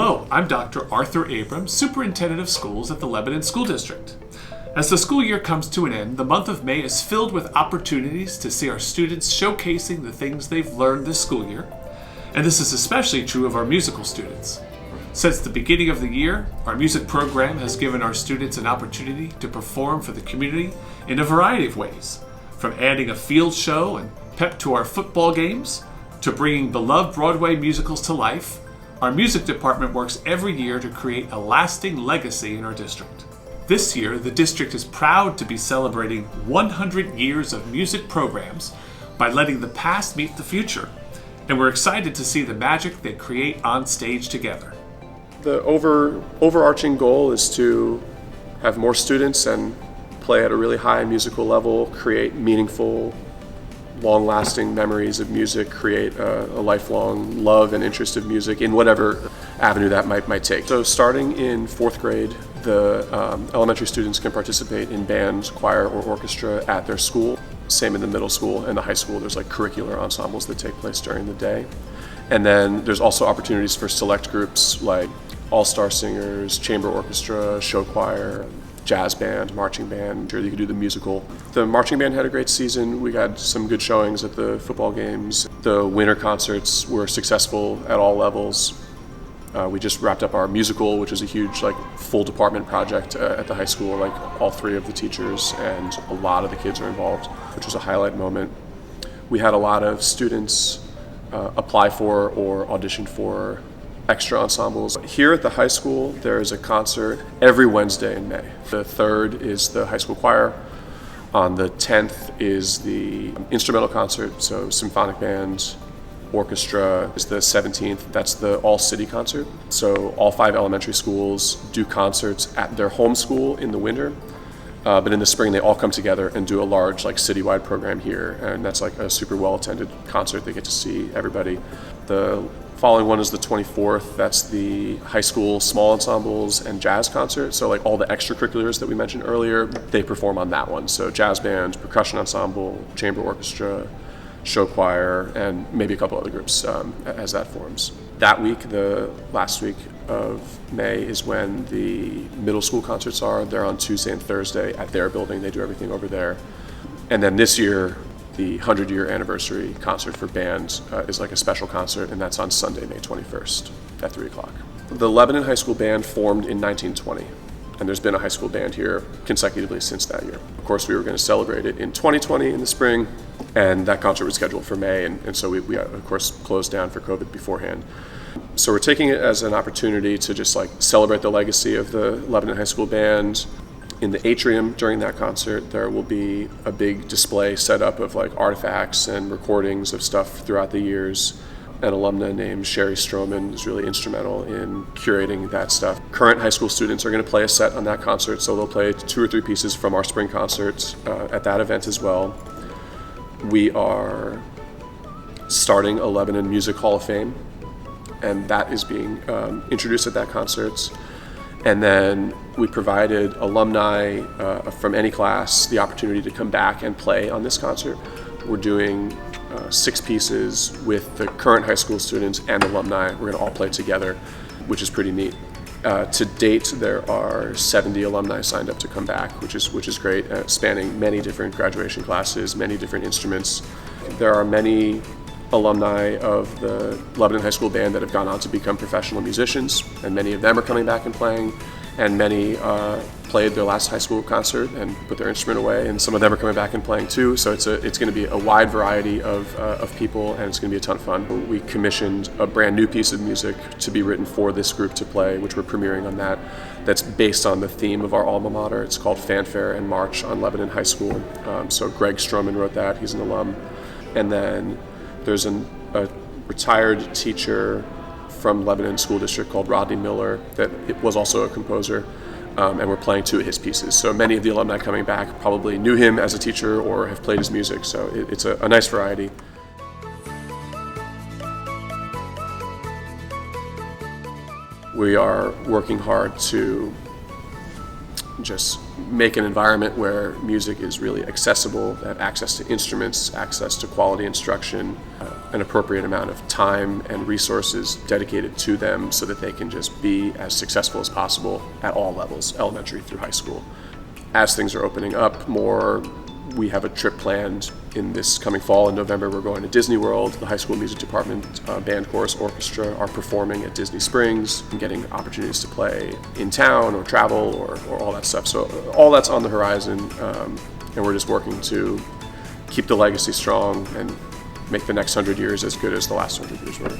Hello, I'm Dr. Arthur Abrams, Superintendent of Schools at the Lebanon School District. As the school year comes to an end, the month of May is filled with opportunities to see our students showcasing the things they've learned this school year, and this is especially true of our musical students. Since the beginning of the year, our music program has given our students an opportunity to perform for the community in a variety of ways, from adding a field show and pep to our football games, to bringing beloved Broadway musicals to life. Our music department works every year to create a lasting legacy in our district. This year, the district is proud to be celebrating 100 years of music programs by letting the past meet the future, and we're excited to see the magic they create on stage together. The overarching goal is to have more students and play at a really high musical level, create meaningful, long-lasting memories of music, create a lifelong love and interest of music in whatever avenue that might take. So starting in 4th grade, the elementary students can participate in band, choir, or orchestra at their school. Same in the middle school and the high school. There's like curricular ensembles that take place during the day. And then there's also opportunities for select groups like all-star singers, chamber orchestra, show choir, jazz band, marching band. Sure, you could do the musical. The marching band had a great season. We got some good showings at the football games. The winter concerts were successful at all levels. We just wrapped up our musical, which is a huge full department project at the high school. All 3 of the teachers and a lot of the kids are involved, which was a highlight moment. We had a lot of students apply for or audition for extra ensembles. Here at the high school, there is a concert every Wednesday in May. The 3rd is the high school choir. On the 10th is the instrumental concert, so symphonic band, orchestra. Is the 17th, that's the all-city concert. So all 5 elementary schools do concerts at their home school in the winter, but in the spring they all come together and do a large citywide program here, and that's a super well-attended concert. They get to see everybody. The following one is the 24th. That's the high school small ensembles and jazz concert. So all the extracurriculars that we mentioned earlier, they perform on that one. So jazz band, percussion ensemble, chamber orchestra, show choir, and maybe a couple other groups as that forms. That week, the last week of May, is when the middle school concerts are. They're on Tuesday and Thursday at their building. They do everything over there. And then this year, the 100-year anniversary concert for bands is a special concert, and that's on Sunday, May 21st at 3 o'clock. The Lebanon High School Band formed in 1920, and there's been a high school band here consecutively since that year. Of course, we were going to celebrate it in 2020 in the spring, and that concert was scheduled for May, and so we of course closed down for COVID beforehand. So we're taking it as an opportunity to just celebrate the legacy of the Lebanon High School Band. In the atrium during that concert, there will be a big display set up of artifacts and recordings of stuff throughout the years. An alumna named Sherry Stroman is really instrumental in curating that stuff. Current high school students are going to play a set on that concert, so they'll play 2 or 3 pieces from our spring concerts at that event as well. We are starting a Lebanon Music Hall of Fame, and that is being introduced at that concert. And then we provided alumni from any class the opportunity to come back and play on this concert. We're doing 6 pieces with the current high school students and alumni. We're going to all play together, which is pretty neat. To date, there are 70 alumni signed up to come back, which is great, spanning many different graduation classes, many different instruments. There are many alumni of the Lebanon High School Band that have gone on to become professional musicians, and many of them are coming back and playing, and many played their last high school concert and put their instrument away, and some of them are coming back and playing too. So it's going to be a wide variety of people, and it's going to be a ton of fun. We commissioned a brand new piece of music to be written for this group to play, which we're premiering on that. That's based on the theme of our alma mater. It's called Fanfare and March on Lebanon High School. So Greg Stroman wrote that. He's an alum. And then there's a retired teacher from Lebanon School District called Rodney Miller that was also a composer, and we're playing 2 of his pieces. So many of the alumni coming back probably knew him as a teacher or have played his music, so it's a nice variety. We are working hard to just make an environment where music is really accessible, they have access to instruments, access to quality instruction, an appropriate amount of time and resources dedicated to them so that they can just be as successful as possible at all levels, elementary through high school. As things are opening up more, we have a trip planned in this coming fall. In November, we're going to Disney World. The high school music department, band, chorus, orchestra are performing at Disney Springs and getting opportunities to play in town or travel or all that stuff. So all that's on the horizon, and we're just working to keep the legacy strong and make the next 100 years as good as the last 100 years were.